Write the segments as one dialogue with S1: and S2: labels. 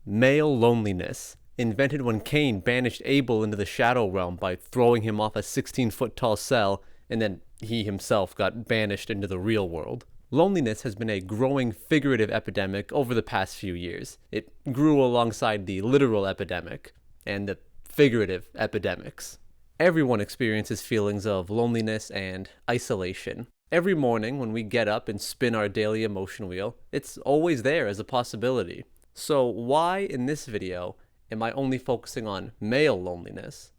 S1: Male loneliness, invented when Cain banished Abel into the shadow realm by throwing him off a 16-foot tall cell, and then he himself got banished into the real world. Loneliness has been a growing figurative epidemic over the past few years. It grew alongside the literal epidemic and the figurative epidemics. Everyone experiences feelings of loneliness and isolation. Every morning when we get up and spin our daily emotion wheel, it's always there as a possibility. So why in this video am I only focusing on male loneliness?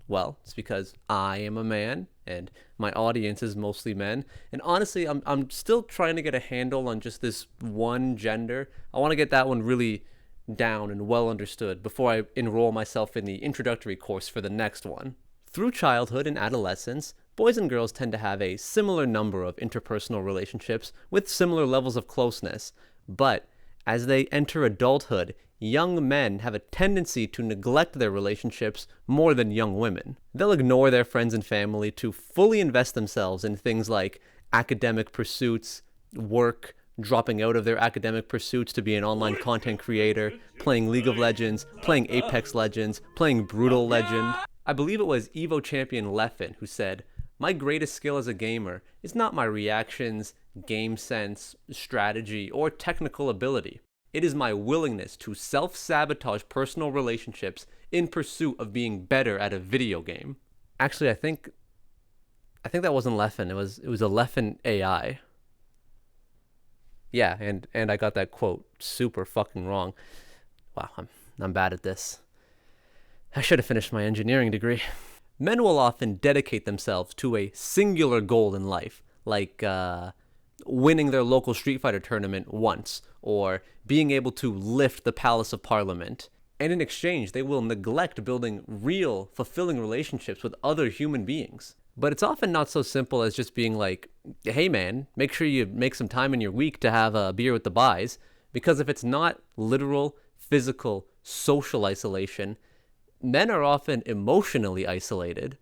S1: Well, it's because I am a man and my audience is mostly men. And honestly, I'm still trying to get a handle on just this one gender. I want to get that one really down and well understood before I enroll myself in the introductory course for the next one. Through childhood and adolescence, boys and girls tend to have a similar number of interpersonal relationships with similar levels of closeness. But as they enter adulthood, young men have a tendency to neglect their relationships more than young women. They'll ignore their friends and family to fully invest themselves in things like academic pursuits, work, dropping out of their academic pursuits to be an online content creator, playing League of Legends, playing Apex Legends, playing Brutal Legend. I believe it was Evo champion Leffen who said, "My greatest skill as a gamer is not my reactions, game sense, strategy, or technical ability. It is my willingness to self-sabotage personal relationships in pursuit of being better at a video game." Actually, I think that wasn't Leffen. It was a Leffen AI. Yeah, and I got that quote super fucking wrong. Wow, I'm bad at this. I should have finished my engineering degree. Men will often dedicate themselves to a singular goal in life, like winning their local Street Fighter tournament once, or being able to lift the Palace of Parliament. And in exchange, they will neglect building real, fulfilling relationships with other human beings. But it's often not so simple as just being like, hey man, make sure you make some time in your week to have a beer with the boys, because if it's not literal, physical, social isolation, men are often emotionally isolated.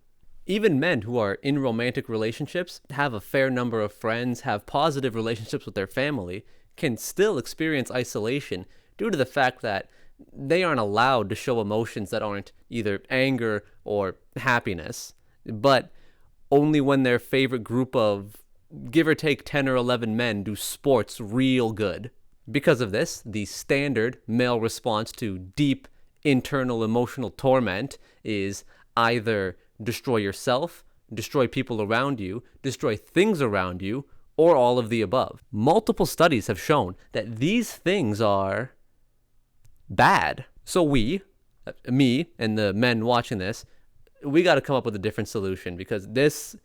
S1: Even men who are in romantic relationships, have a fair number of friends, have positive relationships with their family, can still experience isolation due to the fact that they aren't allowed to show emotions that aren't either anger or happiness, but only when their favorite group of give or take 10 or 11 men do sports real good. Because of this, the standard male response to deep internal emotional torment is either destroy yourself, destroy people around you, destroy things around you, or all of the above. Multiple studies have shown that these things are bad. So me and the men watching this, we got to come up with a different solution because this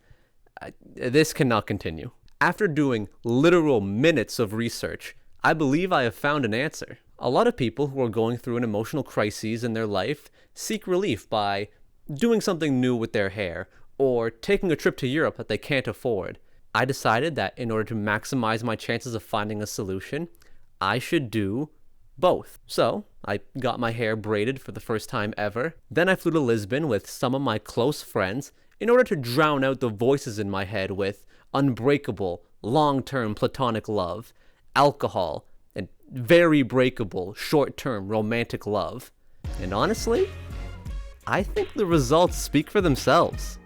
S1: cannot continue. After doing literal minutes of research, I believe I have found an answer. A lot of people who are going through an emotional crisis in their life seek relief by doing something new with their hair or taking a trip to Europe that they can't afford. I decided that in order to maximize my chances of finding a solution, I should do both. So I got my hair braided for the first time ever. Then I flew to Lisbon with some of my close friends in order to drown out the voices in my head with unbreakable, long-term platonic love, alcohol, and very breakable, short-term romantic love. And honestly, I think the results speak for themselves.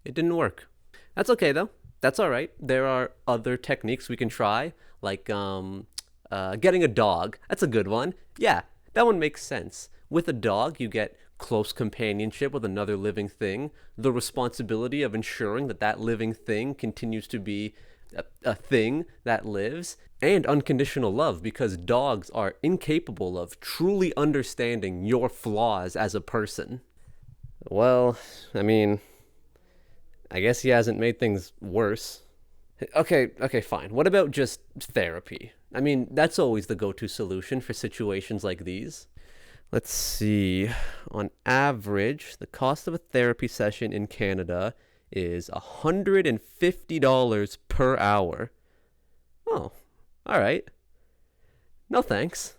S1: It didn't work. That's okay though. That's all right. There are other techniques we can try, like getting a dog. That's a good one. Yeah, that one makes sense. With a dog, you get close companionship with another living thing, the responsibility of ensuring that that living thing continues to be a thing that lives, and unconditional love, because dogs are incapable of truly understanding your flaws as a person. Well, I mean, I guess he hasn't made things worse. Okay, fine. What about just therapy? I mean, that's always the go-to solution for situations like these. Let's see. On average, the cost of a therapy session in Canada is $150 per hour. Oh, all right. No thanks.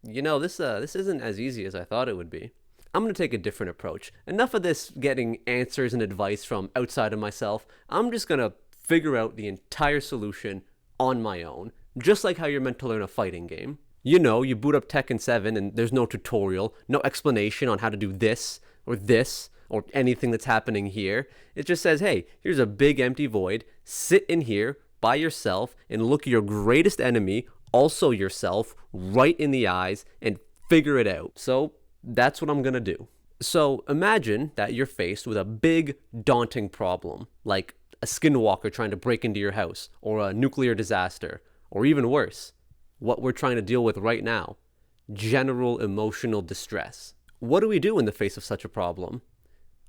S1: You know, this isn't as easy as I thought it would be. I'm going to take a different approach. Enough of this getting answers and advice from outside of myself. I'm just going to figure out the entire solution on my own, just like how you're meant to learn a fighting game. You know, you boot up Tekken 7 and there's no tutorial, no explanation on how to do this, or anything that's happening here. It just says, hey, here's a big empty void, sit in here by yourself and look your greatest enemy, also yourself, right in the eyes and figure it out. So that's what I'm gonna do. So imagine that you're faced with a big, daunting problem, like a skinwalker trying to break into your house, or a nuclear disaster, or even worse, what we're trying to deal with right now, general emotional distress. What do we do in the face of such a problem?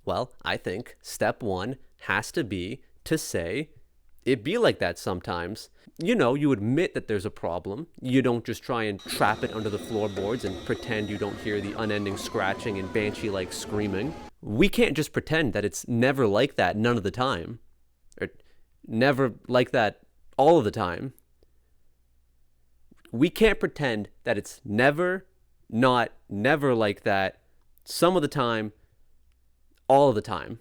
S1: Well, I think step one has to be to say, it be like that sometimes. You know, you admit that there's a problem. You don't just try and trap it under the floorboards and pretend you don't hear the unending scratching and banshee-like screaming. We can't just pretend that it's never like that none of the time. Or never like that all of the time. We can't pretend that it's never like that some of the time, all of the time.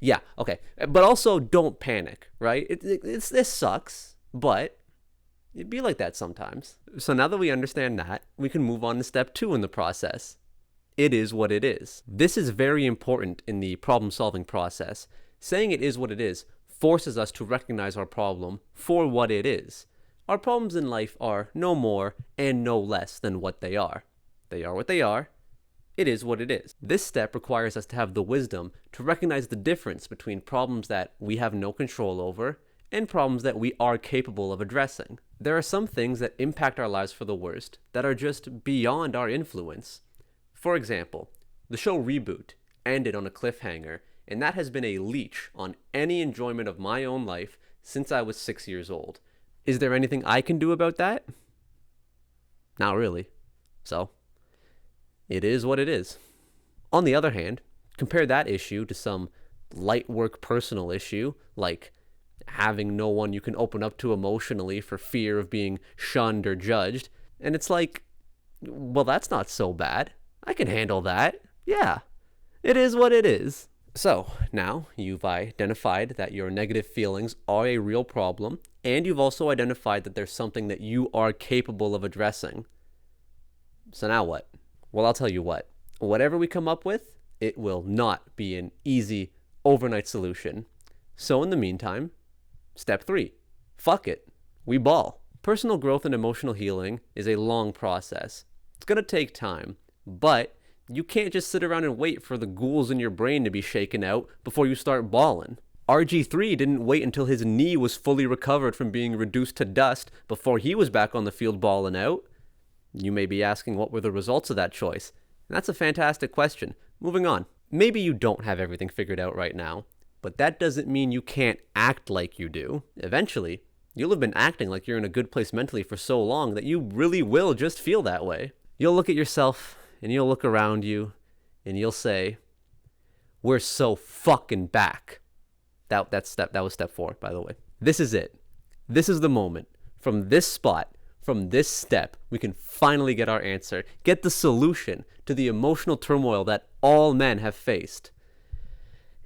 S1: Yeah, okay. But also don't panic, right? This sucks, but it'd be like that sometimes. So now that we understand that, we can move on to step 2 in the process. It is what it is. This is very important in the problem-solving process. Saying it is what it is forces us to recognize our problem for what it is. Our problems in life are no more and no less than what they are. They are what they are. It is what it is. This step requires us to have the wisdom to recognize the difference between problems that we have no control over and problems that we are capable of addressing. There are some things that impact our lives for the worst that are just beyond our influence. For example, the show Reboot ended on a cliffhanger, and that has been a leech on any enjoyment of my own life since I was 6 years old. Is there anything I can do about that? Not really. So, it is what it is. On the other hand, compare that issue to some light work personal issue, like having no one you can open up to emotionally for fear of being shunned or judged, and it's like, well, that's not so bad. I can handle that. Yeah, it is what it is. So, now you've identified that your negative feelings are a real problem, and you've also identified that there's something that you are capable of addressing. So now what? Well, I'll tell you what. Whatever we come up with, it will not be an easy, overnight solution. So in the meantime, step 3. Fuck it. We ball. Personal growth and emotional healing is a long process. It's going to take time, but you can't just sit around and wait for the ghouls in your brain to be shaken out before you start bawling. RG3 didn't wait until his knee was fully recovered from being reduced to dust before he was back on the field bawling out. You may be asking what were the results of that choice. And that's a fantastic question. Moving on. Maybe you don't have everything figured out right now, but that doesn't mean you can't act like you do. Eventually, you'll have been acting like you're in a good place mentally for so long that you really will just feel that way. You'll look at yourself and you'll look around you and you'll say, we're so fucking back. That was step 4, by the way. This is it. This is the moment. From this spot, from this step, we can finally get our answer, get the solution to the emotional turmoil that all men have faced.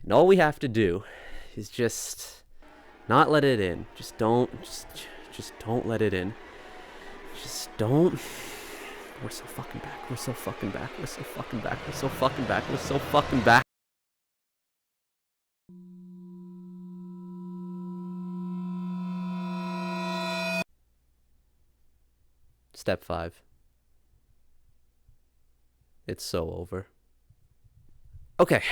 S1: And all we have to do is just not let it in. Just don't let it in. Just don't. We're so fucking back. We're so fucking back. We're so fucking back. We're so fucking back. We're so fucking back. Step 5. It's so over. Okay,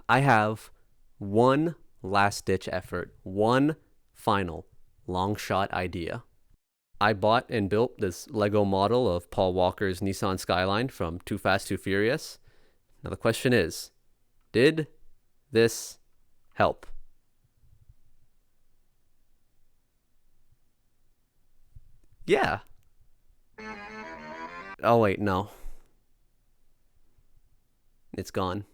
S1: I have one last-ditch effort, one final long-shot idea. I bought and built this Lego model of Paul Walker's Nissan Skyline from Too Fast, Too Furious. Now the question is, did this help? Yeah. Oh wait, no. It's gone.